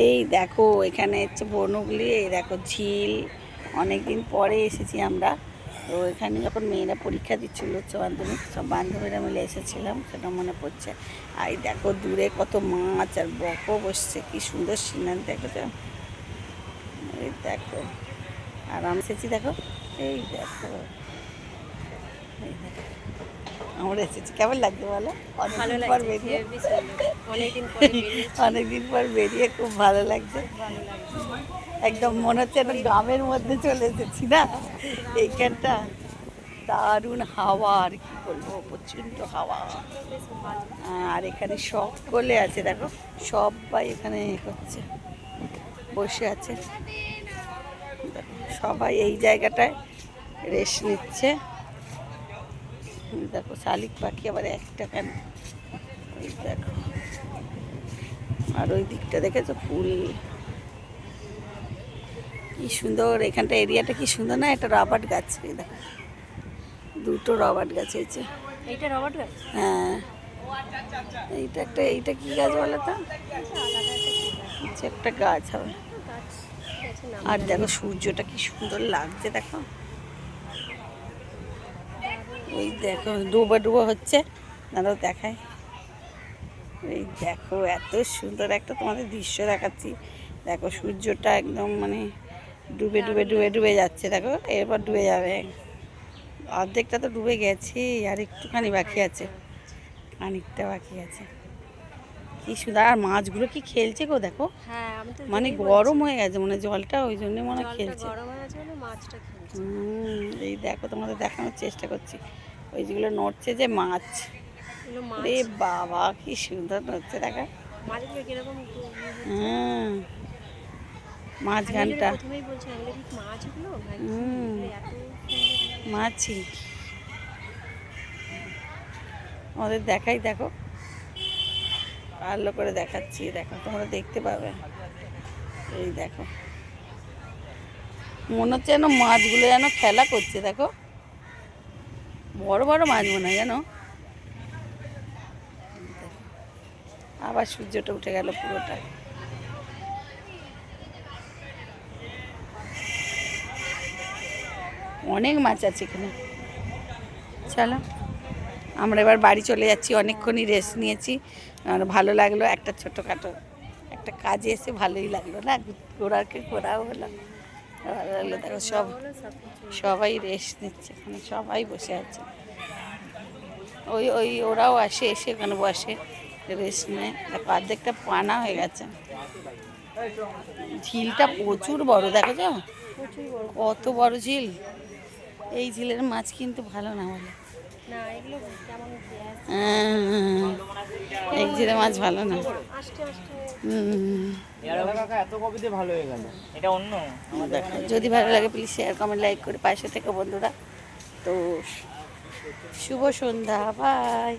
এই দেখো এখানে হচ্ছে বনগুলি, এই দেখো ঝিল। অনেকদিন পরে এসেছি আমরা। তো এখানে যখন মেয়েরা পরীক্ষা দিচ্ছিল উচ্চ মাধ্যমিক, সব বান্ধবীরা মিলে এসেছিলাম, সেটা মনে পড়ছে। আর এই দেখো দূরে কত মাছ আর বকও বসছে, কি সুন্দর সিনারি দেখো তো। এই দেখো, আর আমি এসেছি দেখো, এই দেখো, এই দেখো আমরা এসেছি। কেমন লাগছে বলো? অনেকদিন পর বেরিয়ে খুব ভালো লাগছে। একদম মনে হচ্ছে একটা গ্রামের মধ্যে চলে এসেছি না এইখানটা। দারুণ হাওয়া, আর কি বলবো, প্রচণ্ড হাওয়া। আর এখানে সকলে আছে দেখো, সবাই এখানে করছে, বসে আছে। সবাই এই জায়গাটায় রেস্ট নিচ্ছে। দেখো শালিক পাখি আবার একটা কেন, ওই দেখো। আর ওই দিকটা দেখেছো ফুল, কি সুন্দর। এখানটা এরিয়াটা কি সুন্দর না? একটা রবার্ট গাছ, এই দেখো দুটো রবার্ট গাছ হয়েছে। এইটা রবার্ট গাছ? হ্যাঁ, এইটা কি গাছ বলো তো? একটা গাছ হবে। আর দেখো সূর্যটা কি সুন্দর লাগছে দেখো, ওই দেখো ডুবা ডুবা হচ্ছে, দাঁড়াও দেখায়। এই দেখো এত সুন্দর একটা তোমাদের দৃশ্য দেখাচ্ছি। দেখো সূর্যটা একদম মানে ডুবে ডুবে ডুবে ডুবে যাচ্ছে, দেখো এরপর ডুবে যাবে। অর্ধেকটা তো ডুবে গেছে, আর একটুখানি বাকি আছে, খানিকটা বাকি আছে। কি সুন্দর। আর মাছগুলো কি খেলছে গো, দেখো মানে গরম হয়ে গেছে মনে জলটা, ওই জন্য মনে হয় খেলছে। এই দেখো তোমাদের দেখানোর চেষ্টা করছি, ওই যেগুলো নড়ছে যে মাছ। রে বাবা কি সুন্দর নড়ছে দেখা। হ্যাঁ, মাছ ঘানটা। মাছই আমাদের দেখাই, দেখো ভালো করে দেখাচ্ছি, দেখো তোমরা দেখতে পাবে। এই দেখো মনে হচ্ছে যেন মাছগুলো যেন খেলা করছে, দেখো বড় বড় মাছ মনে হয় জানো। আবার সূর্যটা উঠে গেল পুরোটা। অনেক মাছ আছে এখানে। চলো আমরা এবার বাড়ি চলে যাচ্ছি, অনেকক্ষণই রেস্ট নিয়েছি। আর ভালো লাগলো, একটা ছোটোখাটো একটা কাজে এসে ভালোই লাগলো না, ঘোরাও হলো, ভালো লাগলো। দেখো সবাই রেস্ট নিচ্ছে, এখানে সবাই বসে আছে। ওই ওই ওরাও আসে, এসে ওখানে বসে রেস্ট নেয়। দেখো অর্ধেকটা পানা হয়ে গেছে। ঝিলটা প্রচুর বড়, দেখো যা কত বড় ঝিল। এই ঝিলের মাছ কিন্তু ভালো না বলে, এই ঝিলের মাছ ভালো না। যদি ভালো লাগে প্লিজ শেয়ার কমেন্ট লাইক করে পাশে থেকে বন্ধুরা। তো শুভ সন্ধ্যা, বাই।